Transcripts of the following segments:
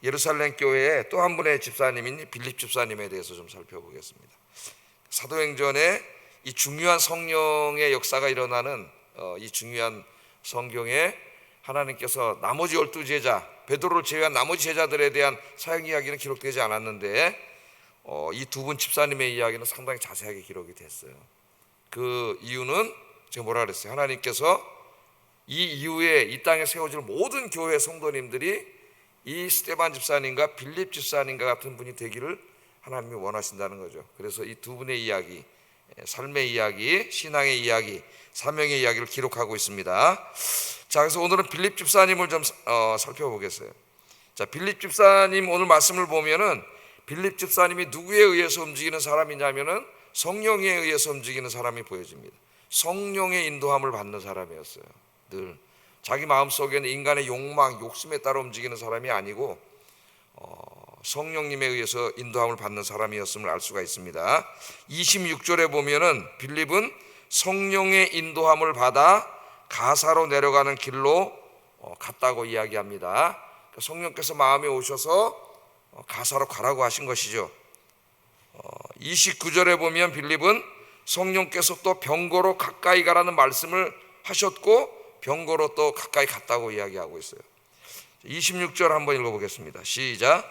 예루살렘 교회의 또 한 분의 집사님인 빌립 집사님에 대해서 좀 살펴보겠습니다. 사도행전에 이 중요한 성령의 역사가 일어나는 이 중요한 성경에 하나님께서 나머지 12제자, 베드로를 제외한 나머지 제자들에 대한 사역 이야기는 기록되지 않았는데 이 두 분 집사님의 이야기는 상당히 자세하게 기록이 됐어요. 그 이유는 제가 뭐라 그랬어요? 하나님께서 이 이후에 이 땅에 세워질 모든 교회 성도님들이 이 스데반 집사님과 빌립 집사님과 같은 분이 되기를 하나님이 원하신다는 거죠. 그래서 이 두 분의 이야기, 삶의 이야기, 신앙의 이야기, 사명의 이야기를 기록하고 있습니다. 자, 그래서 오늘은 빌립 집사님을 좀 살펴보겠어요. 자, 빌립 집사님 오늘 말씀을 보면은 빌립 집사님이 누구에 의해서 움직이는 사람이냐면은 성령에 의해서 움직이는 사람이 보여집니다. 성령의 인도함을 받는 사람이었어요. 늘 자기 마음속에는 인간의 욕망, 욕심에 따라 움직이는 사람이 아니고 성령님에 의해서 인도함을 받는 사람이었음을 알 수가 있습니다. 26절에 보면은 빌립은 성령의 인도함을 받아 가사로 내려가는 길로 갔다고 이야기합니다. 성령께서 마음에 오셔서 가사로 가라고 하신 것이죠. 29절에 보면 빌립은 성령께서 또 병거로 가까이 가라는 말씀을 하셨고 병거로 또 가까이 갔다고 이야기하고 있어요. 26절 한번 읽어보겠습니다. 시작.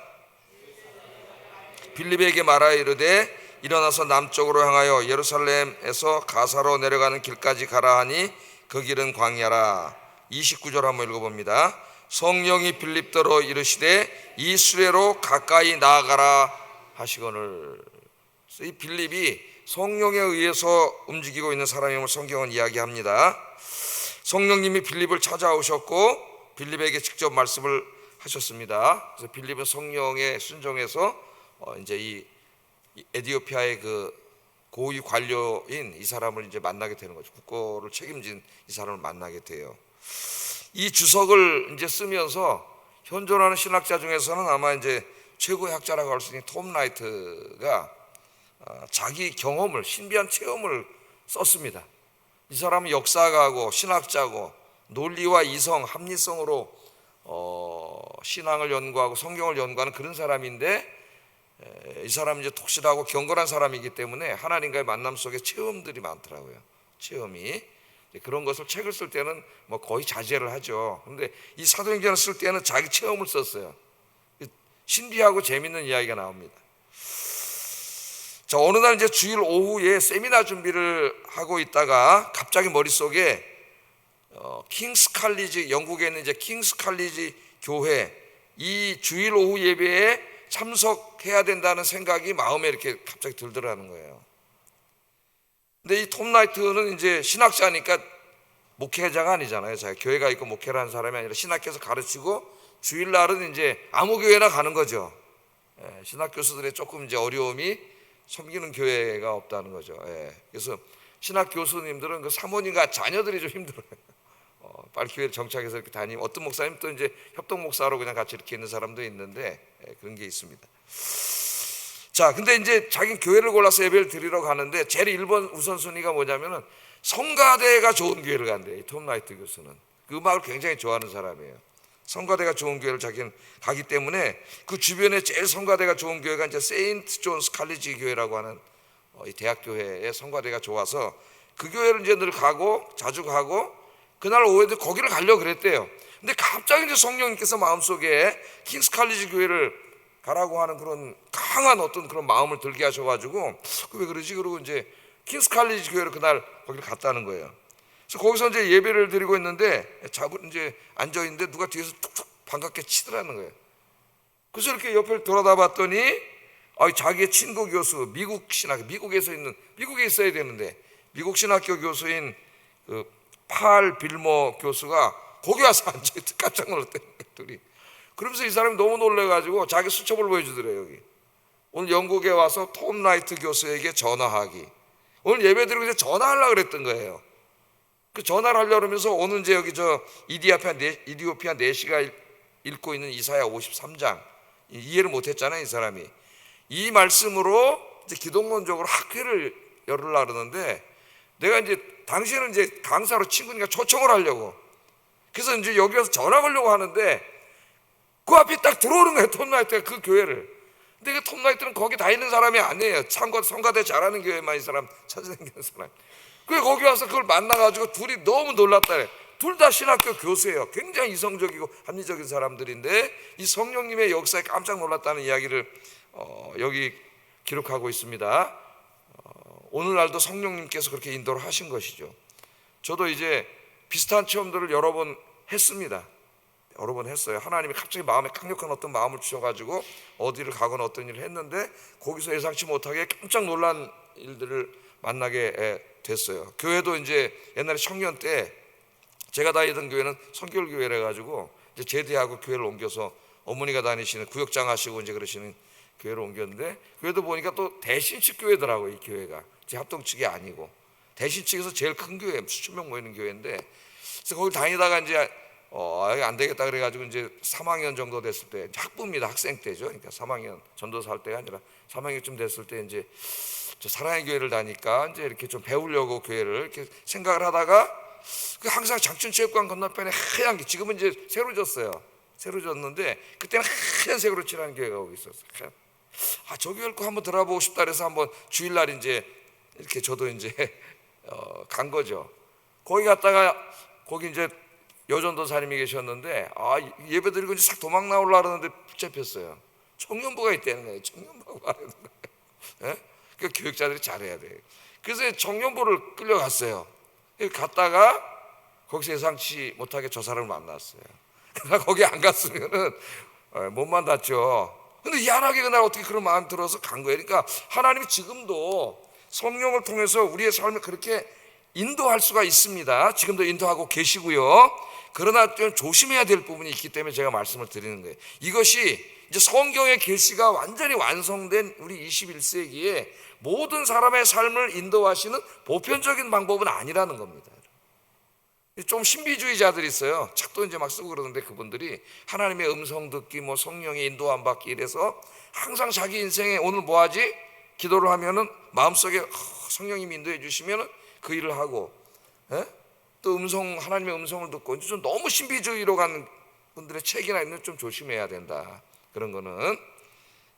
빌립에게 말하여 이르되 일어나서 남쪽으로 향하여 예루살렘에서 가사로 내려가는 길까지 가라 하니 그 길은 광야라. 29절 한번 읽어봅니다. 성령이 빌립더러 이르시되 이 수레로 가까이 나아가라 하시거늘. 이 빌립이 성령에 의해서 움직이고 있는 사람임을 성경은 이야기합니다. 성령님이 빌립을 찾아오셨고 빌립에게 직접 말씀을 하셨습니다. 그래서 빌립은 성령에 순종해서 이제 이 에티오피아의 그 고위 관료인 이 사람을 이제 만나게 되는 거죠. 국고를 책임진 이 사람을 만나게 돼요. 이 주석을 이제 쓰면서 현존하는 신학자 중에서는 아마 이제 최고의 학자라고 할 수 있는 톰 라이트가 자기 경험을, 신비한 체험을 썼습니다. 이 사람은 역사가고 신학자고 논리와 이성, 합리성으로 신앙을 연구하고 성경을 연구하는 그런 사람인데 이 사람은 이제 독실하고 경건한 사람이기 때문에 하나님과의 만남 속에 체험들이 많더라고요. 체험이. 그런 것을 책을 쓸 때는 뭐 거의 자제를 하죠. 그런데 이 사도행전을 쓸 때는 자기 체험을 썼어요. 신비하고 재밌는 이야기가 나옵니다. 자, 어느 날 이제 주일 오후에 세미나 준비를 하고 있다가 갑자기 머릿속에 킹스 칼리지, 영국에 있는 이제 킹스 칼리지 교회 이 주일 오후 예배에 참석해야 된다는 생각이 마음에 이렇게 갑자기 들더라는 거예요. 근데 이 톰 라이트는 이제 신학자니까 목회자가 아니잖아요. 자기 교회가 있고 목회를 하는 사람이 아니라 신학교에서 가르치고 주일날은 이제 아무 교회나 가는 거죠. 신학 교수들의 조금 이제 어려움이 섬기는 교회가 없다는 거죠. 그래서 신학 교수님들은 그 사모님과 자녀들이 좀 힘들어요. 빨리 교회를 정착해서 이렇게 다니면 어떤 목사님 또 이제 협동 목사로 그냥 같이 이렇게 있는 사람도 있는데 그런 게 있습니다. 자, 근데 이제 자기 교회를 골라서 예배를 드리러 가는데 제일 1번 우선순위가 뭐냐면은 성가대가 좋은 교회를 간대요. 이 톰 라이트 교수는 그 음악을 굉장히 좋아하는 사람이에요. 성가대가 좋은 교회를 자기는 가기 때문에 그 주변에 제일 성가대가 좋은 교회가 이제 세인트 존스 칼리지 교회라고 하는 이 대학 교회의 성가대가 좋아서 그 교회를 이제 늘 가고 자주 가고 그날 오후에 거기를 가려고 그랬대요. 근데 갑자기 이제 성령님께서 마음속에 킹스 칼리지 교회를 가라고 하는 그런 강한 어떤 그런 마음을 들게 하셔가지고 왜 그러지? 그러고 이제 킹스 칼리지 교회를 그날 거기를 갔다는 거예요. 그래서 거기서 이제 예배를 드리고 있는데 이제 앉아 있는데 누가 뒤에서 툭툭 반갑게 치더라는 거예요. 그래서 이렇게 옆을 돌아다봤더니 자기의 친구 교수, 미국에서 있는, 미국에 있어야 되는데 미국 신학교 교수인 그 팔 빌머 교수가 거기 와서 앉아있다 깜짝 놀랐대요. 둘이. 그러면서 이 사람이 너무 놀래가지고 자기 수첩을 보여주더래요. 여기 오늘 영국에 와서 톰 라이트 교수에게 전화하기. 오늘 예배 드리고 이제 전화하려고 그랬던 거예요. 그 전화를 하려고 하면서 오늘 이제 여기 이디오피아 내시가 읽고 있는 이사야 53장 이해를 못했잖아요. 이 사람이 이 말씀으로 이제 기독론적으로 학회를 열으려고 그러는데 내가 이제 당신은 이제 강사로 친구니까 초청을 하려고. 그래서 이제 여기 와서 전화 걸려고 하는데 그 앞에 딱 들어오는 거예요. 톱라이트가 그 교회를. 근데 그 톱라이트는 거기 다 있는 사람이 아니에요. 성가대 잘하는 교회만 이 사람 찾아다니는 사람. 그래 거기 와서 그걸 만나가지고 둘이 너무 놀랐다. 둘 다 신학교 교수예요. 굉장히 이성적이고 합리적인 사람들인데 이 성령님의 역사에 깜짝 놀랐다는 이야기를 여기 기록하고 있습니다. 오늘날도 성령님께서 그렇게 인도를 하신 것이죠. 저도 이제 비슷한 체험들을 여러 번 했습니다. 여러 번 했어요. 하나님이 갑자기 마음에 강력한 어떤 마음을 주셔가지고 어디를 가거나 어떤 일을 했는데 거기서 예상치 못하게 깜짝 놀란 일들을 만나게 됐어요. 교회도 이제 옛날에 청년 때 제가 다니던 교회는 성결교회라 가지고 이제 제대하고 교회를 옮겨서 어머니가 다니시는 구역장 하시고 이제 그러시는 교회를 옮겼는데 교회도 보니까 또 대신측 교회더라고. 이 교회가 제 합동측이 아니고 대신측에서 제일 큰 교회, 수천 명 모이는 교회인데 그래서 거기 다니다가 이제 안 되겠다 그래가지고 이제 3학년 정도 됐을 때 학부입니다. 학생 때죠. 그러니까 3학년 전도사 할 때가 아니라 3학년쯤 됐을 때 이제 저 사랑의 교회를 다니까 이제 이렇게 좀 배우려고 교회를 이렇게 생각을 하다가 항상 장춘체육관 건너편에 하얀 게 지금은 이제 새로 졌어요. 새로 졌는데 그때는 하얀색으로 칠하는 교회가 거기 있었어요. 저 교회를 꼭 한번 들어보고 싶다 그래서 한번 주일날 이제 이렇게 저도 이제 간 거죠. 거기 갔다가 거기 이제 여전도사님이 계셨는데 예배 드리고 이제 싹 도망 나오려고 하는데 붙잡혔어요. 청년부가 있다는 거예요. 청년부가 하는 거예요. 예? 그러니까 교육자들이 잘해야 돼요. 그래서 청년부를 끌려갔어요. 갔다가 거기서 예상치 못하게 저 사람을 만났어요. 그러나 거기 안 갔으면은 못 만났죠. 근데 희한하게 그날 어떻게 그런 마음이 들어서 간 거예요. 그러니까 하나님이 지금도 성령을 통해서 우리의 삶을 그렇게 인도할 수가 있습니다. 지금도 인도하고 계시고요. 그러나 좀 조심해야 될 부분이 있기 때문에 제가 말씀을 드리는 거예요. 이것이 이제 성경의 계시가 완전히 완성된 우리 21세기에 모든 사람의 삶을 인도하시는 보편적인 방법은 아니라는 겁니다. 좀 신비주의자들이 있어요. 책도 이제 막 쓰고 그러는데 그분들이 하나님의 음성 듣기, 뭐 성령의 인도함 받기 이래서 항상 자기 인생에 오늘 뭐 하지? 기도를 하면은 마음속에 성령님이 인도해 주시면은 그 일을 하고, 또 하나님의 음성을 듣고 이제 좀 너무 신비주의로 가는 분들의 책이나 있는 좀 조심해야 된다. 그런 거는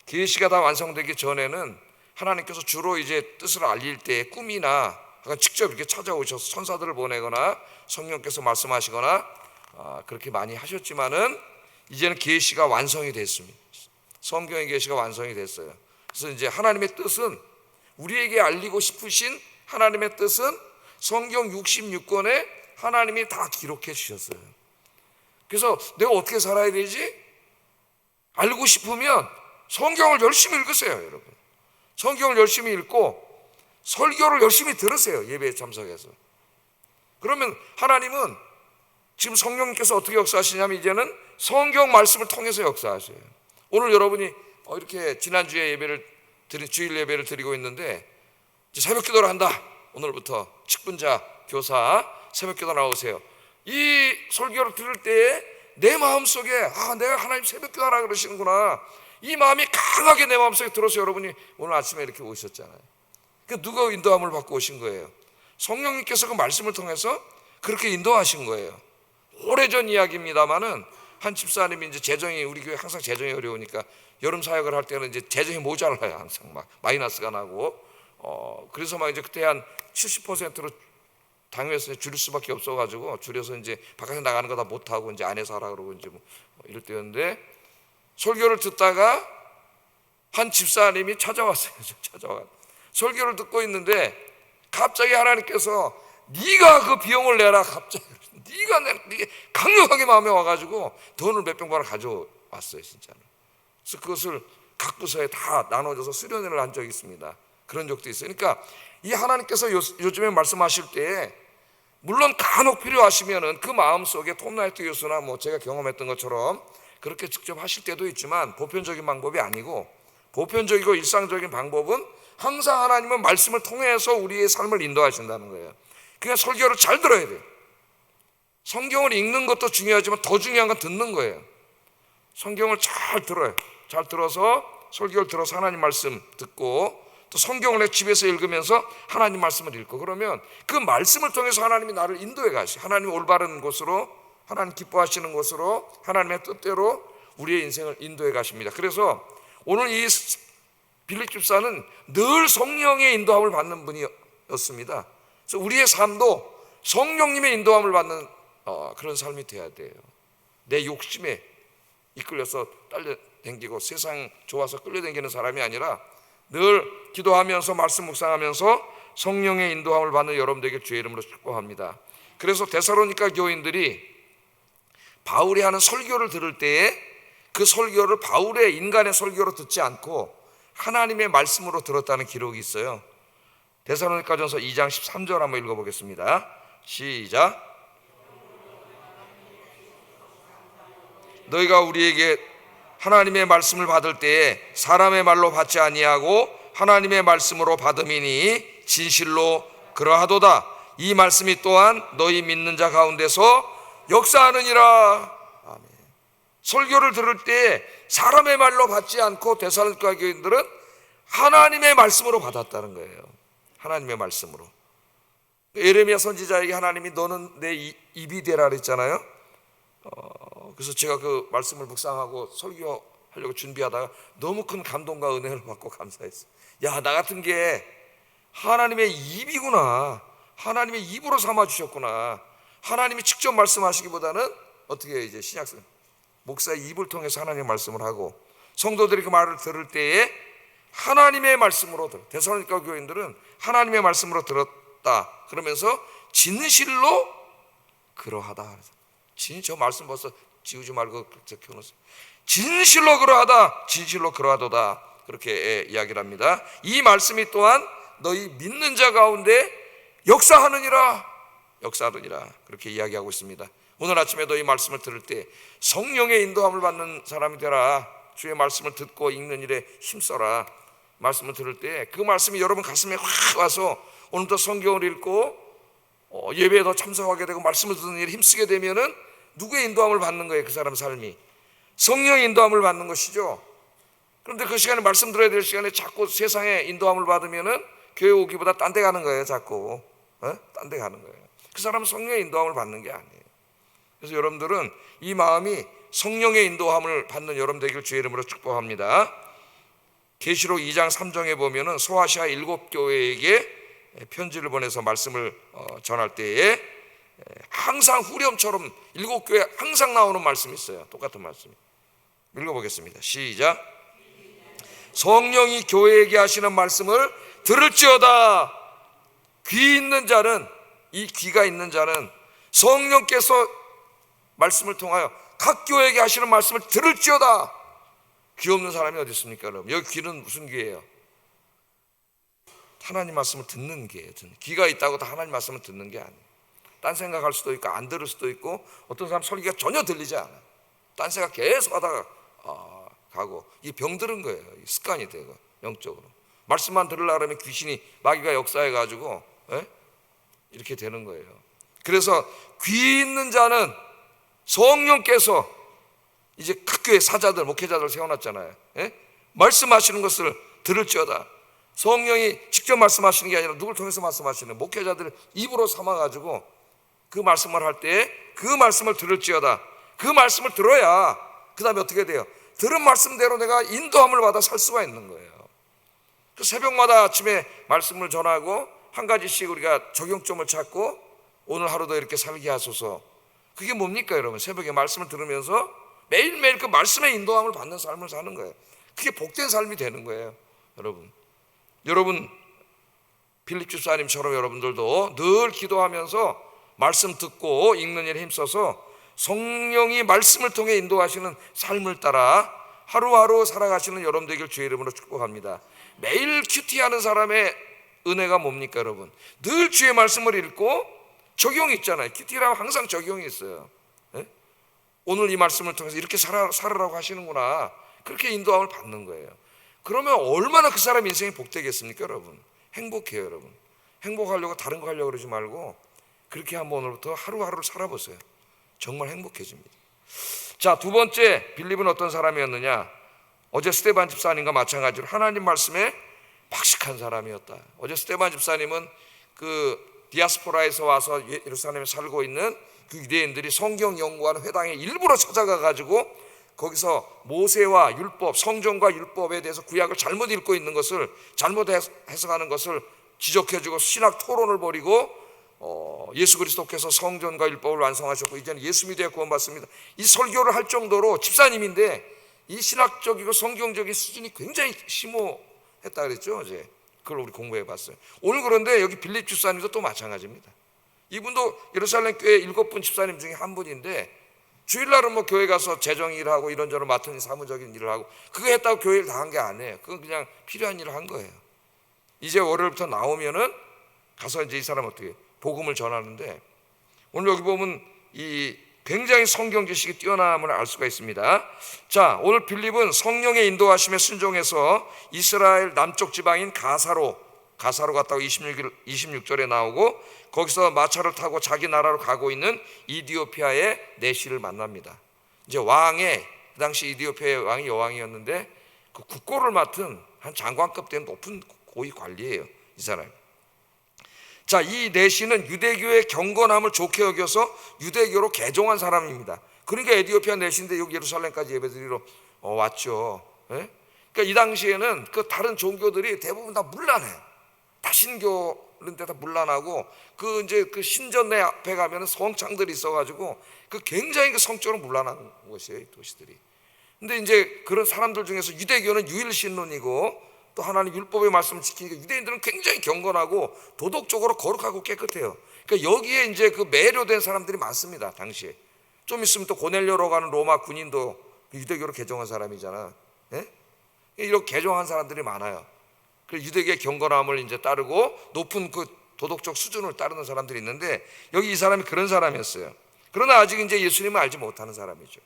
계시가 다 완성되기 전에는 하나님께서 주로 이제 뜻을 알릴 때 꿈이나 직접 이렇게 찾아오셔서 천사들을 보내거나 성령께서 말씀하시거나 그렇게 많이 하셨지만은 이제는 계시가 완성이 됐습니다. 성경의 계시가 완성이 됐어요. 그래서 이제 하나님의 뜻은 우리에게 알리고 싶으신 하나님의 뜻은 성경 66권에 하나님이 다 기록해 주셨어요. 그래서 내가 어떻게 살아야 되지? 알고 싶으면 성경을 열심히 읽으세요, 여러분. 성경을 열심히 읽고 설교를 열심히 들으세요, 예배에 참석해서. 그러면 하나님은 지금 성령님께서 어떻게 역사하시냐면 이제는 성경 말씀을 통해서 역사하셔요. 오늘 여러분이 이렇게 지난주에 주일 예배를 드리고 있는데 이제 새벽 기도를 한다. 오늘부터 직분자, 교사 새벽 기도 나오세요. 이 설교를 들을 때에 내 마음속에 내가 하나님 새벽 기도하라 그러시는구나, 이 마음이 강하게 내 마음속에 들어서 여러분이 오늘 아침에 이렇게 오셨잖아요. 그 누가 인도함을 받고 오신 거예요? 성령님께서 그 말씀을 통해서 그렇게 인도하신 거예요. 오래전 이야기입니다만은 한 집사님이 이제 재정이, 우리 교회 항상 재정이 어려우니까 여름 사역을 할 때는 이제 재정이 모자라요. 항상 막 마이너스가 나고 그래서 막 이제 그때 한 70%로 당회에서 줄일 수밖에 없어가지고 줄여서 이제 바깥에 나가는 거 다 못하고 이제 안에서 하라 그러고 이제 뭐 이럴 때였는데 설교를 듣다가 한 집사님이 찾아왔어요. 설교를 듣고 있는데 갑자기 하나님께서 네가 그 비용을 내라. 갑자기 네가 강력하게 마음에 와가지고 돈을 몇백 만 원 가져왔어요, 진짜로. 그래서 그것을 각 부서에 다 나눠줘서 수련회를 한 적이 있습니다. 그런 적도 있어요. 그러니까 이 하나님께서 요즘에 말씀하실 때 물론 간혹 필요하시면은 그 마음속에 톱라이트 요소나 뭐 제가 경험했던 것처럼 그렇게 직접 하실 때도 있지만 보편적인 방법이 아니고, 보편적이고 일상적인 방법은 항상 하나님은 말씀을 통해서 우리의 삶을 인도하신다는 거예요. 그냥 설교를 잘 들어야 돼요. 성경을 읽는 것도 중요하지만 더 중요한 건 듣는 거예요. 성경을 잘 들어요. 잘 들어서 설교를 들어서 하나님 말씀 듣고 또 성경을 집에서 읽으면서 하나님 말씀을 읽고, 그러면 그 말씀을 통해서 하나님이 나를 인도해 가시, 하나님이 올바른 곳으로, 하나님 기뻐하시는 곳으로, 하나님의 뜻대로 우리의 인생을 인도해 가십니다. 그래서 오늘 이 빌립 집사는 늘 성령의 인도함을 받는 분이었습니다. 그래서 우리의 삶도 성령님의 인도함을 받는 그런 삶이 돼야 돼요. 내 욕심에 이끌려서 딸려댕기고 세상 좋아서 끌려댕기는 사람이 아니라 늘 기도하면서 말씀 묵상하면서 성령의 인도함을 받는 여러분들에게 주의 이름으로 축복합니다. 그래서 데살로니가 교인들이 바울이 하는 설교를 들을 때에 그 설교를 바울의 인간의 설교로 듣지 않고 하나님의 말씀으로 들었다는 기록이 있어요. 데살로니가전서 2장 13절 한번 읽어보겠습니다. 시작. 너희가 우리에게 하나님의 말씀을 받을 때에 사람의 말로 받지 아니하고 하나님의 말씀으로 받음이니 진실로 그러하도다. 이 말씀이 또한 너희 믿는 자 가운데서 역사하느니라. 아멘. 설교를 들을 때 사람의 말로 받지 않고 데살로니가 교인들은 하나님의 말씀으로 받았다는 거예요. 하나님의 말씀으로. 예레미야 선지자에게 하나님이 너는 내 입이 되라 그랬잖아요. 그래서 제가 그 말씀을 묵상하고 설교하려고 준비하다가 너무 큰 감동과 은혜를 받고 감사했어요. 야, 나 같은 게 하나님의 입이구나. 하나님의 입으로 삼아 주셨구나. 하나님이 직접 말씀하시기보다는 어떻게 해요? 이제 신약성 목사의 입을 통해서 하나님의 말씀을 하고 성도들이 그 말을 들을 때에 하나님의 말씀으로 들어. 데살로니가 교인들은 하나님의 말씀으로 들었다. 그러면서 진실로 그러하다. 저 말씀 벌써 지우지 말고 적혀놓으세요. 진실로 그러하다. 진실로 그러하도다. 그렇게 이야기를 합니다. 이 말씀이 또한 너희 믿는 자 가운데 역사하느니라. 역사하느니라. 그렇게 이야기하고 있습니다. 오늘 아침에도 이 말씀을 들을 때 성령의 인도함을 받는 사람이 되라. 주의 말씀을 듣고 읽는 일에 힘써라. 말씀을 들을 때 그 말씀이 여러분 가슴에 확 와서 오늘도 성경을 읽고 예배에 더 참석하게 되고 말씀을 듣는 일에 힘쓰게 되면은 누구의 인도함을 받는 거예요? 그 사람 삶이 성령의 인도함을 받는 것이죠. 그런데 그 시간에 말씀 들어야 될 시간에 자꾸 세상의 인도함을 받으면은 교회 오기보다 딴 데 가는 거예요. 자꾸 딴 데 가는 거예요. 그 사람은 성령의 인도함을 받는 게 아니에요. 그래서 여러분들은 이 마음이 성령의 인도함을 받는 여러분 되길 주의 이름으로 축복합니다. 계시록 2장 3장에 보면은 소아시아 7교회에게 편지를 보내서 말씀을 전할 때에 항상 후렴처럼 7교회 항상 나오는 말씀이 있어요. 똑같은 말씀 읽어보겠습니다. 시작. 성령이 교회에게 하시는 말씀을 들을지어다. 귀 있는 자는, 이 귀가 있는 자는 성령께서 말씀을 통하여 각 교회에게 하시는 말씀을 들을지어다. 귀 없는 사람이 어디 있습니까? 여러분, 여기 귀는 무슨 귀예요? 하나님 말씀을 듣는 귀예요. 귀가 있다고 다 하나님 말씀을 듣는 게 아니에요. 딴 생각할 수도 있고 안 들을 수도 있고 어떤 사람 설교가 전혀 들리지 않아요. 딴 생각 계속 하다가 가고 이게 병들은 거예요. 습관이 되고 영적으로 말씀만 들으려고 하면 귀신이 마귀가 역사해가지고 이렇게 되는 거예요. 그래서 귀 있는 자는 성령께서 이제 각 교회 사자들 목회자들 세워놨잖아요. 말씀하시는 것을 들을지어다. 성령이 직접 말씀하시는 게 아니라 누굴 통해서 말씀하시는 목회자들 입으로 삼아가지고 그 말씀을 할 때 그 말씀을 들을지어다. 그 말씀을 들어야 그 다음에 어떻게 돼요? 들은 말씀대로 내가 인도함을 받아 살 수가 있는 거예요. 그 새벽마다 아침에 말씀을 전하고 한 가지씩 우리가 적용점을 찾고 오늘 하루도 이렇게 살게 하소서. 그게 뭡니까 여러분? 새벽에 말씀을 들으면서 매일매일 그 말씀의 인도함을 받는 삶을 사는 거예요. 그게 복된 삶이 되는 거예요. 여러분 빌립 집사님처럼 여러분들도 늘 기도하면서 말씀 듣고 읽는 일에 힘써서 성령이 말씀을 통해 인도하시는 삶을 따라 하루하루 살아가시는 여러분 되길 주의 이름으로 축복합니다. 매일 큐티하는 사람의 은혜가 뭡니까 여러분? 늘 주의 말씀을 읽고 적용이 있잖아요. 큐티라면 항상 적용이 있어요. 오늘 이 말씀을 통해서 이렇게 살아라고 하시는구나. 그렇게 인도함을 받는 거예요. 그러면 얼마나 그 사람 인생이 복되겠습니까 여러분? 행복해요 여러분. 행복하려고 다른 거 하려고 그러지 말고 그렇게 한번 오늘부터 하루하루를 살아보세요. 정말 행복해집니다. 자, 두 번째 빌립은 어떤 사람이었느냐? 어제 스데반 집사님과 마찬가지로 하나님 말씀에 박식한 사람이었다. 어제 스데반 집사님은 그 디아스포라에서 와서 예루살렘에 살고 있는 그 유대인들이 성경 연구하는 회당에 일부러 찾아가 가지고 거기서 모세와 율법, 성경과 율법에 대해서 구약을 잘못 읽고 있는 것을, 잘못 해석하는 것을 지적해주고 신학 토론을 벌이고 예수 그리스도께서 성전과 율법을 완성하셨고 이제는 예수 믿어야 구원받습니다. 이 설교를 할 정도로 집사님인데 이 신학적이고 성경적인 수준이 굉장히 심오했다 그랬죠. 어제 그걸 우리 공부해 봤어요. 오늘 그런데 여기 빌립 집사님도 또 마찬가지입니다. 이분도 예루살렘 교회 7분 집사님 중에 한 분인데 주일날은 뭐 교회 가서 재정 일을 하고 이런저런 맡은 사무적인 일을 하고 그거 했다고 교회를 다 한 게 아니에요. 그건 그냥 필요한 일을 한 거예요. 이제 월요일부터 나오면은 가서 이제 이 사람 어떻게 복음을 전하는데 오늘 여기 보면 이 굉장히 성경 지식이 뛰어남을 알 수가 있습니다. 자, 오늘 빌립은 성령의 인도하심에 순종해서 이스라엘 남쪽 지방인 가사로 갔다고 26절에 나오고 거기서 마차를 타고 자기 나라로 가고 있는 이디오피아의 내시를 만납니다. 이제 왕의 그 당시 이디오피아의 왕이 여왕이었는데 그 국고를 맡은 한 장관급 된 높은 고위 관리예요, 이 사람. 자, 이 내시는 유대교의 경건함을 좋게 여겨서 유대교로 개종한 사람입니다. 그러니까 에티오피아 내시인데 여기 예루살렘까지 예배드리러 왔죠. 예? 그러니까 이 당시에는 그 다른 종교들이 대부분 다 문란해요. 다신교는 다 문란하고 그 이제 그 신전내 앞에 가면은 성창들이 있어가지고 그 굉장히 그 성적으로 문란한 곳이에요, 이 도시들이. 근데 이제 그런 사람들 중에서 유대교는 유일신론이고 또 하나님 율법의 말씀을 지키니까 유대인들은 굉장히 경건하고 도덕적으로 거룩하고 깨끗해요. 그러니까 여기에 이제 그 매료된 사람들이 많습니다, 당시에. 좀 있으면 또 고넬료라고 하는 로마 군인도 유대교로 개종한 사람이잖아. 예? 이렇게 개종한 사람들이 많아요. 그 유대교의 경건함을 이제 따르고 높은 그 도덕적 수준을 따르는 사람들이 있는데 여기 이 사람이 그런 사람이었어요. 그러나 아직 이제 예수님을 알지 못하는 사람이죠.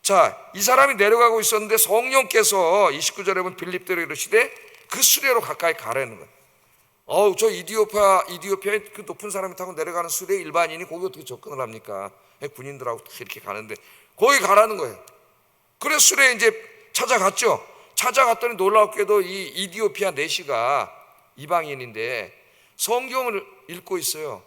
자, 이 사람이 내려가고 있었는데 성령께서 29절에 보면 빌립대로 이르시되 그 수레로 가까이 가라는 거예요. 저 이디오피아의 그 높은 사람이 타고 내려가는 수레 일반인이 거기 어떻게 접근을 합니까? 군인들하고 이렇게 가는데 거기 가라는 거예요. 그래서 수레에 이제 찾아갔죠. 찾아갔더니 놀랍게도 이 이디오피아 내시가 이방인인데 성경을 읽고 있어요.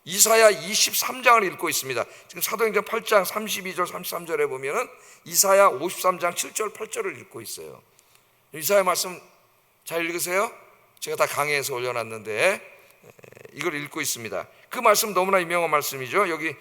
이사야 23장을 읽고 있습니다. 지금 사도행전 8장 32절 33절에 보면은 이사야 53장 7절 8절을 읽고 있어요. 이사야 말씀 잘 읽으세요? 제가 다 강의해서 올려놨는데 이걸 읽고 있습니다. 그 말씀 너무나 유명한 말씀이죠. 여기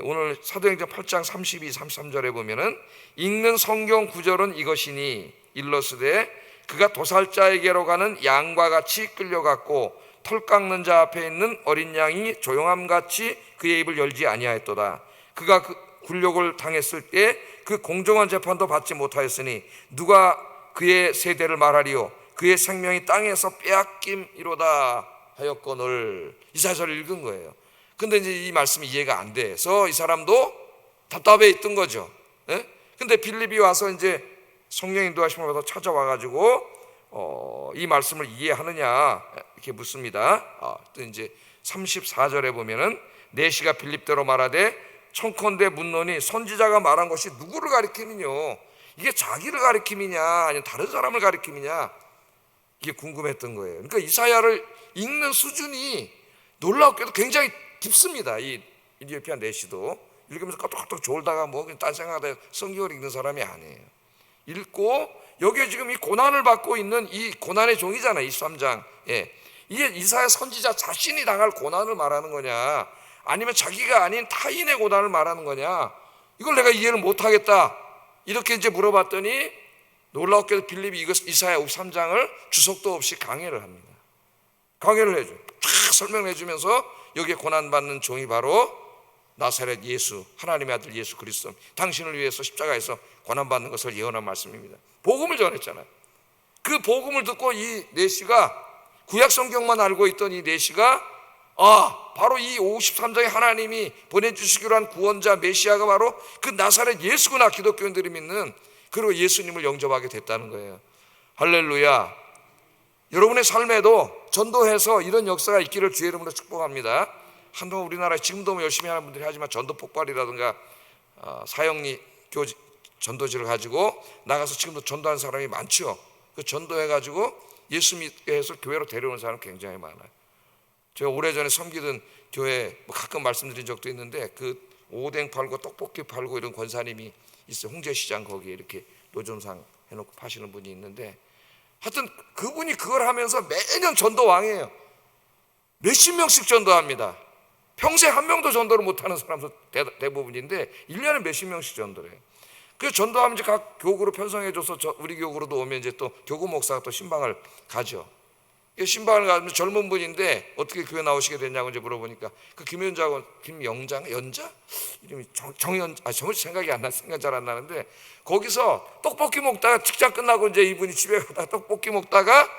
오늘 사도행전 8장 32, 33절에 보면은 읽는 성경 구절은 이것이니 일러스되 그가 도살자에게로 가는 양과 같이 끌려갔고 털 깎는 자 앞에 있는 어린 양이 조용함같이 그의 입을 열지 아니하였도다. 그가 그 굴욕을 당했을 때 그 공정한 재판도 받지 못하였으니 누가 그의 세대를 말하리요 그의 생명이 땅에서 빼앗김이로다 하였거늘. 이사야서를 읽은 거예요. 근데 이제 이 말씀이 이해가 안 돼서 이 사람도 답답해 있던 거죠. 예? 근데 빌립이 와서 이제 성령 인도하심을 받아 찾아와가지고 이 말씀을 이해하느냐 이렇게 묻습니다. 또 이제 34절에 보면은 내시가 빌립대로 말하되 청컨대 묻노니 선지자가 말한 것이 누구를 가리킴이뇨? 이게 자기를 가리킴이냐 아니면 다른 사람을 가리킴이냐 이게 궁금했던 거예요. 그러니까 이사야를 읽는 수준이 놀랍게도 굉장히 깊습니다. 이 이디오피아 내시도 읽으면서 까똑까똑 졸다가 뭐 그냥 딴 생각하다 성경을 읽는 사람이 아니에요. 읽고 여기에 지금 이 고난을 받고 있는 이 고난의 종이잖아요. 23장. 예. 이게 이사야 선지자 자신이 당할 고난을 말하는 거냐 아니면 자기가 아닌 타인의 고난을 말하는 거냐 이걸 내가 이해를 못하겠다 이렇게 이제 물어봤더니 놀랍게도 빌립이 이사야 53장을 주석도 없이 강해를 합니다. 강해를 해줘요. 쫙 설명해 주면서 여기에 고난받는 종이 바로 나사렛 예수 하나님의 아들 예수 그리스도 당신을 위해서 십자가에서 고난받는 것을 예언한 말씀입니다. 복음을 전했잖아요. 그 복음을 듣고 이 내시가 구약 성경만 알고 있던 이 내시가 바로 이 53장에 하나님이 보내주시기로 한 구원자 메시아가 바로 그 나사렛 예수구나 기독교인들이 믿는 그리고 예수님을 영접하게 됐다는 거예요. 할렐루야. 여러분의 삶에도 전도해서 이런 역사가 있기를 주의 이름으로 축복합니다. 한동안 우리나라에 지금도 열심히 하는 분들이 하지만 전도 폭발이라든가 사형리 전도지를 가지고 나가서 지금도 전도하는 사람이 많죠. 그 전도해가지고 예수 믿게 해서 교회로 데려오는 사람 굉장히 많아요. 제가 오래전에 섬기던 교회 가끔 말씀드린 적도 있는데 그 오뎅 팔고 떡볶이 팔고 이런 권사님이 있어요. 홍제시장 거기에 이렇게 노점상 해놓고 파시는 분이 있는데, 하여튼 그분이 그걸 하면서 매년 전도왕이에요. 몇십 명씩 전도합니다. 평생 한 명도 전도를 못하는 사람도 대부분인데 1년에 몇십 명씩 전도를 해요. 그래서 전도하면 이제 각 교구로 편성해줘서 우리 교구로도 오면 이제 또 교구 목사가 또 신방을 가죠. 신방을 가면 젊은 분인데 어떻게 교회 나오시게 됐냐고 이제 물어보니까 그 김영자 이름이 정말 생각이 안 나, 생각 잘 안 나는데, 거기서 떡볶이 먹다가 직장 끝나고 이제 이분이 집에 가다가 떡볶이 먹다가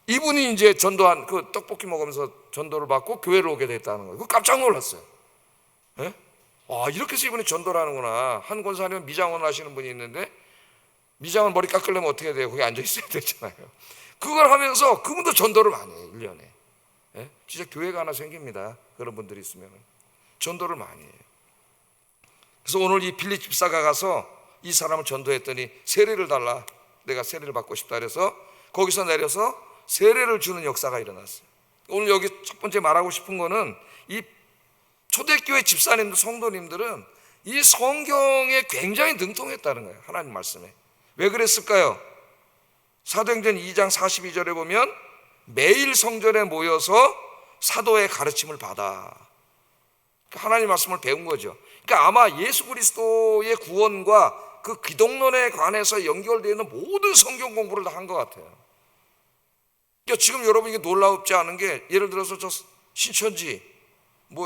이분이 이제 전도한 그 떡볶이 먹으면서 전도를 받고 교회를 오게 됐다는 거예요. 그 깜짝 놀랐어요. 예? 이렇게 해서 이분이 전도를 하는구나. 한 권사님은 미장원 하시는 분이 있는데, 미장원 머리 깎으려면 어떻게 돼요? 거기 앉아 있어야 되잖아요. 그걸 하면서 그분도 전도를 많이 해요. 1년에. 예? 진짜 교회가 하나 생깁니다. 그런 분들이 있으면 전도를 많이 해요. 그래서 오늘 이 빌립 집사가 가서 이 사람을 전도했더니 세례를 달라, 내가 세례를 받고 싶다 그래서 거기서 내려서 세례를 주는 역사가 일어났어요. 오늘 여기 첫 번째 말하고 싶은 거는, 이 초대교회 집사님들, 성도님들은 이 성경에 굉장히 능통했다는 거예요. 하나님 말씀에. 왜 그랬을까요? 사도행전 2장 42절에 보면 매일 성전에 모여서 사도의 가르침을 받아. 하나님 말씀을 배운 거죠. 그러니까 아마 예수 그리스도의 구원과 그 기독론에 관해서 연결되어 있는 모든 성경 공부를 다 한 것 같아요. 그러니까 지금 여러분 이게 놀랍지 않은 게, 예를 들어서 저 신천지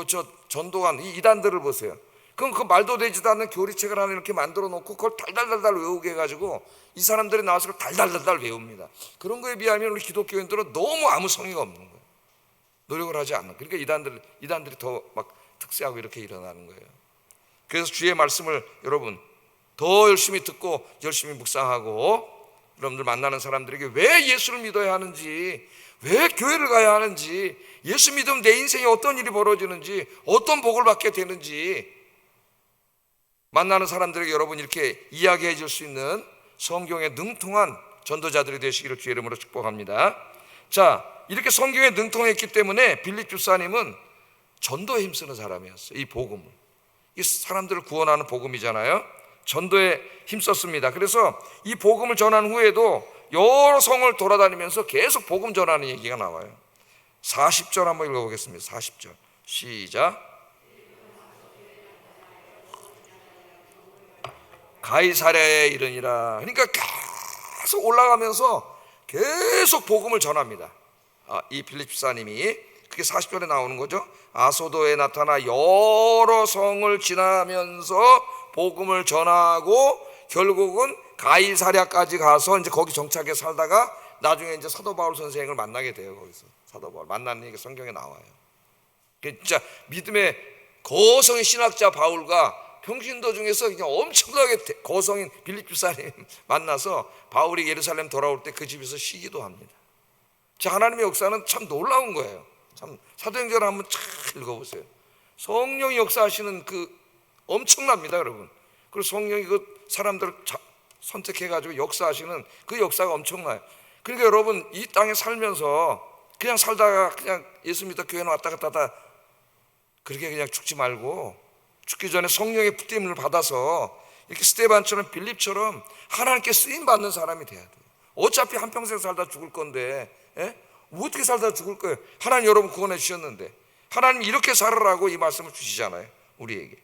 저 전도관 이 이단들을 보세요. 그럼 그 말도 되지도 않는 교리책을 하나 이렇게 만들어 놓고 그걸 달달달달 외우게 해가지고 이 사람들이 나와서 달달달달 외웁니다. 그런 거에 비하면 우리 기독교인들은 너무 아무 성의가 없는 거예요. 노력을 하지 않는. 그러니까 이단들이 더 막 특세하고 이렇게 일어나는 거예요. 그래서 주의 말씀을 여러분 더 열심히 듣고 열심히 묵상하고, 여러분들 만나는 사람들에게 왜 예수를 믿어야 하는지, 왜 교회를 가야 하는지, 예수 믿으면 내 인생에 어떤 일이 벌어지는지, 어떤 복을 받게 되는지 만나는 사람들에게 여러분 이렇게 이야기해 줄 수 있는 성경에 능통한 전도자들이 되시기를 주의 이름으로 축복합니다. 자, 이렇게 성경에 능통했기 때문에 빌립 집사님은 전도에 힘쓰는 사람이었어요. 이 복음을, 이 사람들을 구원하는 복음이잖아요. 전도에 힘썼습니다. 그래서 이 복음을 전한 후에도 여러 성을 돌아다니면서 계속 복음 전하는 얘기가 나와요. 40절 한번 읽어보겠습니다. 40절 시작. 가이사랴에 이르니라. 그러니까 계속 올라가면서 계속 복음을 전합니다. 이 빌립 집사님이, 그게 40절에 나오는 거죠. 아소도에 나타나 여러 성을 지나면서 복음을 전하고 결국은 가이사랴까지 가서 이제 거기 정착해 살다가 나중에 이제 사도 바울 선생을 만나게 돼요. 거기서 사도 바울 만나는 얘기가 성경에 나와요. 진짜 믿음의 거성인 신학자 바울과 평신도 중에서 그냥 엄청나게 거성인 빌립 집사님 만나서 바울이 예루살렘 돌아올 때 그 집에서 쉬기도 합니다. 자, 하나님의 역사는 참 놀라운 거예요. 참 사도행전을 한번 잘 읽어보세요. 성령이 역사하시는 그 엄청납니다, 여러분. 그리고 성령이 그 사람들을 선택해가지고 역사하시는 그 역사가 엄청나요. 그러니까 여러분 이 땅에 살면서 그냥 살다가 그냥 예수 믿어 교회는 왔다 갔다 하다 그렇게 그냥 죽지 말고, 죽기 전에 성령의 붙임을 받아서 이렇게 스데반처럼 빌립처럼 하나님께 쓰임 받는 사람이 돼야 돼요. 어차피 한평생 살다 죽을 건데, 뭐 어떻게 살다 죽을 거예요? 하나님 여러분 구원해 주셨는데, 하나님 이렇게 살아라고 이 말씀을 주시잖아요, 우리에게.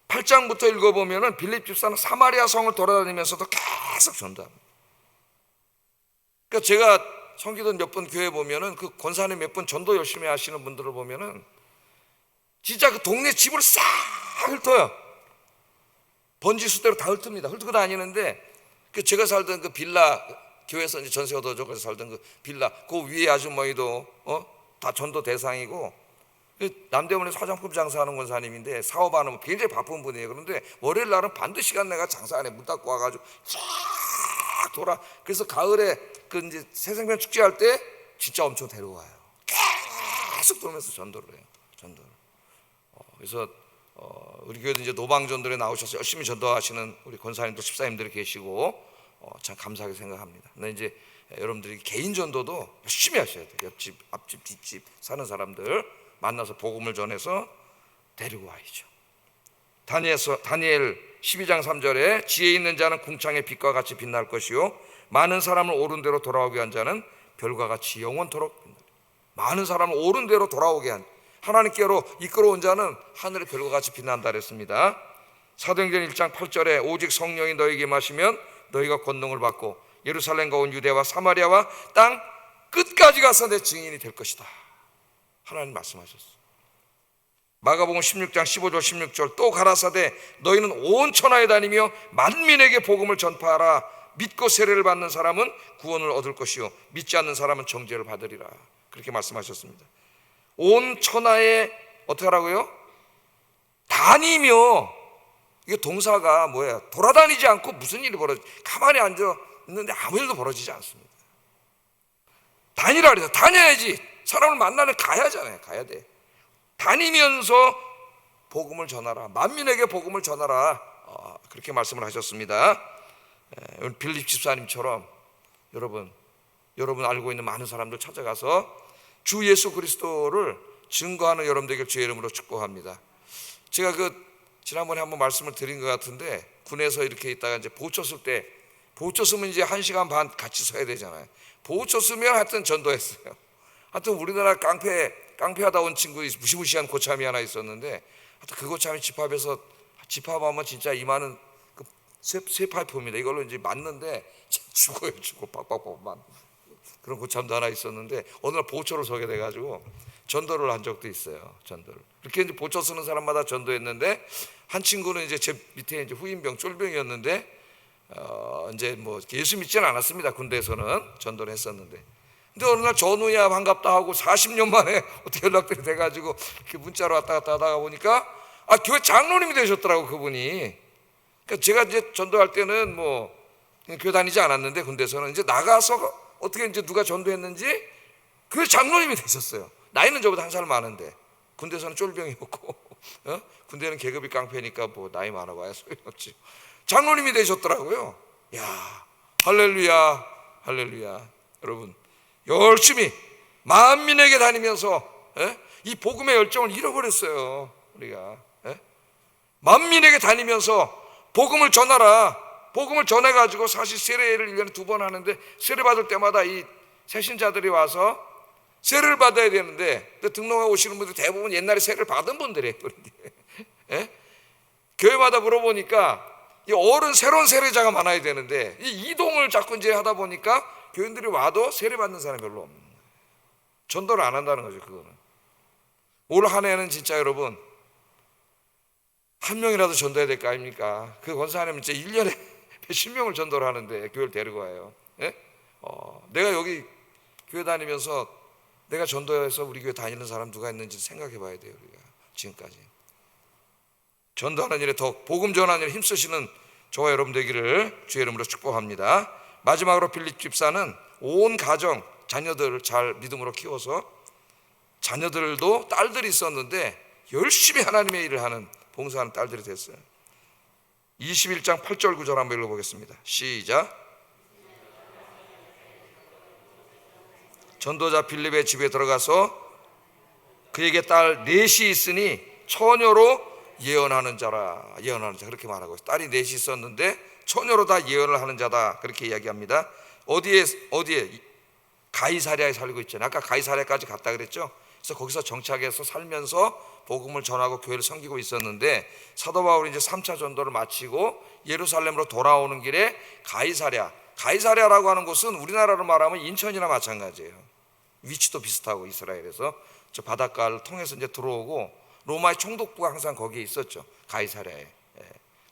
8장부터 읽어보면 빌립 집사는 사마리아 성을 돌아다니면서도 계속 전도합니다. 그러니까 제가 성기던 몇 번 교회 보면은 그 권사님 몇 번 전도 열심히 하시는 분들을 보면은 진짜 그 동네 집을 싹 훑어요. 번지수대로 다 훑습니다. 훑고 다니는데, 그 제가 살던 그 빌라, 교회에서 이제 전세 얻어줘서 살던 그 빌라, 그 위에 아주머니도 다 전도 대상이고, 남대문에서 화장품 장사하는 권사님인데 사업하는 굉장히 바쁜 분이에요. 그런데 월요일 날은 반드시 내가 장사 안에 문 닫고 와가지고 쫙 돌아. 그래서 가을에 그 이제 새생명 축제할 때 진짜 엄청 데려와요. 계속 돌면서 전도를 해요. 전도를. 그래서 우리 교회도 이제 노방전도에 나오셔서 열심히 전도하시는 우리 권사님들, 집사님들이 계시고 참 감사하게 생각합니다. 근데 이제 여러분들이 개인 전도도 열심히 하셔야 돼요. 옆집, 앞집, 뒷집 사는 사람들 만나서 복음을 전해서 데리고 와야죠. 다니엘 12장 3절에 지혜 있는 자는 궁창의 빛과 같이 빛날 것이요 많은 사람을 옳은 대로 돌아오게 한 자는 별과 같이 영원토록 빛나리라. 많은 사람을 옳은 대로 돌아오게 한 하나님께로 이끌어온 자는 하늘의 별과 같이 빛난다 그랬습니다. 사도행전 1장 8절에 오직 성령이 너희에게 임하시면 너희가 권능을 받고 예루살렘과 온 유대와 사마리아와 땅 끝까지 가서 내 증인이 될 것이다. 하나님 말씀하셨어요. 마가복음 16장 15절 16절 또 가라사대 너희는 온 천하에 다니며 만민에게 복음을 전파하라. 믿고 세례를 받는 사람은 구원을 얻을 것이요 믿지 않는 사람은 정죄를 받으리라. 그렇게 말씀하셨습니다. 온 천하에 어떻게 하라고요? 다니며, 이게 동사가 뭐야? 돌아다니지 않고 무슨 일이 벌어지? 가만히 앉아 있는데 아무 일도 벌어지지 않습니다. 다니라 그래서 다녀야지. 사람을 만나면 가야 하잖아요. 가야 돼. 다니면서 복음을 전하라. 만민에게 복음을 전하라. 그렇게 말씀을 하셨습니다. 빌립 집사님처럼 여러분 알고 있는 많은 사람들 찾아가서 주 예수 그리스도를 증거하는 여러분들에게 주의 이름으로 축복합니다. 제가 지난번에 한번 말씀을 드린 것 같은데 군에서 이렇게 있다가 이제 보초 쓸 때 보초 쓰면 이제 1시간 반 같이 서야 되잖아요. 보초 쓰면 하여튼 전도했어요. 하여튼 우리나라 깡패하다 온 친구 무시무시한 고참이 하나 있었는데 하여튼 그 고참이 집합하면 진짜 이마는 쇠 파이프입니다. 이걸로 이제 맞는데 죽어요. 빡빡빡만 그런 고참도 하나 있었는데 어느 날 보초를 서게 돼가지고 전도를 한 적도 있어요. 전도를 이렇게 이제 보초 쓰는 사람마다 전도했는데 한 친구는 이제 제 밑에 이제 후임병 쫄병이었는데 이제 뭐 예수 믿지는 않았습니다. 군대에서는 전도를 했었는데 근데 어느 날 전우야 반갑다 하고 40년 만에 어떻게 연락들이 돼가지고 이렇게 문자로 왔다 갔다 하다가 보니까 교회 장로님이 되셨더라고 그분이. 그러니까 제가 이제 전도할 때는 뭐 교회 다니지 않았는데 군대에서는 이제 나가서 어떻게 이제 누가 전도했는지 교회 장로님이 되셨어요. 나이는 저보다 한 살 많은데 군대에서는 쫄병이었고 군대는 계급이 깡패니까 뭐 나이 많아봐야 소용없지. 장로님이 되셨더라고요. 야 할렐루야 할렐루야. 여러분 열심히 만민에게 다니면서 이 복음의 열정을 잃어버렸어요. 우리가 만민에게 다니면서 복음을 전하라. 복음을 전해가지고 사실 세례를 1년에 2번 하는데 세례 받을 때마다 이 새신자들이 와서 세례를 받아야 되는데 등록하고 오시는 분들 대부분 옛날에 세례를 받은 분들이에요. 교회마다 물어보니까 이 새로운 세례자가 많아야 되는데 이 이동을 자꾸 이제 하다 보니까 교인들이 와도 세례 받는 사람이 별로 없는 거예요. 전도를 안 한다는 거죠. 그거는 올 한 해는 진짜 여러분 한 명이라도 전도해야 될 거 아닙니까? 그 권사님은 이제 1년에 몇십 명을 전도를 하는데 교회를 데리고 와요. 내가 여기 교회 다니면서 내가 전도해서 우리 교회 다니는 사람 누가 있는지 생각해 봐야 돼요. 우리가 지금까지 전도하는 일에 더 복음 전하는 일에 힘쓰시는 저와 여러분 되기를 주의 이름으로 축복합니다. 마지막으로 빌립 집사는 온 가정 자녀들을 잘 믿음으로 키워서 자녀들도 딸들이 있었는데 열심히 하나님의 일을 하는 봉사하는 딸들이 됐어요. 21장 8절 9절 한번 읽어보겠습니다. 시작. 전도자 빌립의 집에 들어가서 그에게 딸 넷이 있으니 처녀로 예언하는 자라. 예언하는 자 그렇게 말하고 있어요. 딸이 넷이 있었는데 처녀로 다 예언을 하는 자다 그렇게 이야기합니다. 어디에 가이사랴에 살고 있잖아요. 아까 가이사랴까지 갔다 그랬죠. 그래서 거기서 정착해서 살면서 복음을 전하고 교회를 섬기고 있었는데 사도 바울이 이제 3차 전도를 마치고 예루살렘으로 돌아오는 길에 가이사랴라고 하는 곳은 우리나라로 말하면 인천이나 마찬가지예요. 위치도 비슷하고 이스라엘에서 저 바닷가를 통해서 이제 들어오고 로마의 총독부가 항상 거기에 있었죠. 가이사랴에.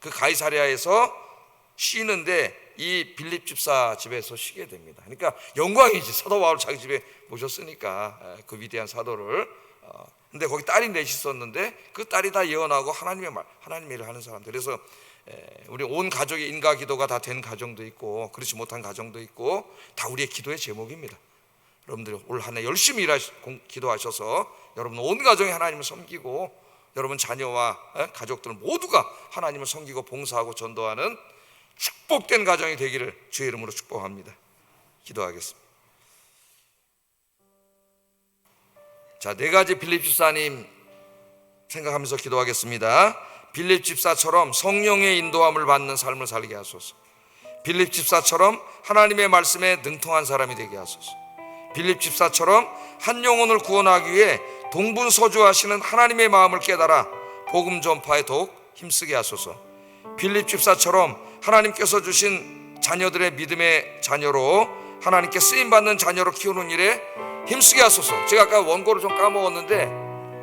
그 가이사랴에서 쉬는데 이 빌립 집사 집에서 쉬게 됩니다. 그러니까 영광이지. 사도 바울 자기 집에 모셨으니까 그 위대한 사도를. 근데 거기 딸이 넷이 있었는데 그 딸이 다 예언하고 하나님의 일을 하는 사람들. 그래서 우리 온 가족의 인가 기도가 다 된 가정도 있고 그렇지 못한 가정도 있고 다 우리의 기도의 제목입니다. 여러분들 올 한 해 열심히 기도하셔서 여러분 온 가정이 하나님을 섬기고 여러분 자녀와 가족들 모두가 하나님을 섬기고 봉사하고 전도하는 축복된 가정이 되기를 주의 이름으로 축복합니다. 기도하겠습니다. 자, 4가지 빌립 집사님 생각하면서 기도하겠습니다. 빌립 집사처럼 성령의 인도함을 받는 삶을 살게 하소서. 빌립 집사처럼 하나님의 말씀에 능통한 사람이 되게 하소서. 빌립 집사처럼 한 영혼을 구원하기 위해 동분서주하시는 하나님의 마음을 깨달아 복음 전파에 더욱 힘쓰게 하소서. 빌립 집사처럼 하나님께서 주신 자녀들의 믿음의 자녀로, 하나님께 쓰임받는 자녀로 키우는 일에 힘쓰게 하소서. 제가 아까 원고를 좀 까먹었는데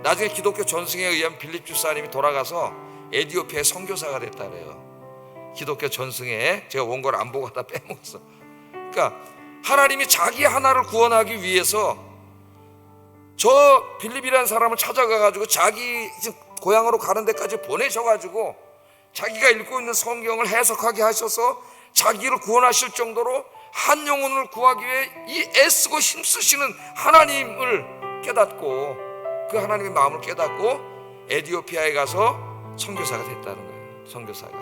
나중에 기독교 전승에 의하면 빌립 집사님이 돌아가서 에티오피아의 선교사가 됐다 그래요. 기독교 전승에 제가 원고를 안 보고 하다 빼먹었어. 그러니까 하나님이 자기 하나를 구원하기 위해서 저 빌립이라는 사람을 찾아가가지고 자기 고향으로 가는 데까지 보내셔가지고 자기가 읽고 있는 성경을 해석하게 하셔서 자기를 구원하실 정도로 한 영혼을 구하기 위해 이 애쓰고 힘쓰시는 하나님을 깨닫고, 그 하나님의 마음을 깨닫고 에티오피아에 가서 선교사가 됐다는 거예요. 선교사가.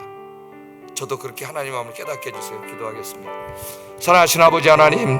저도 그렇게 하나님의 마음을 깨닫게 해주세요. 기도하겠습니다. 사랑하신 아버지 하나님,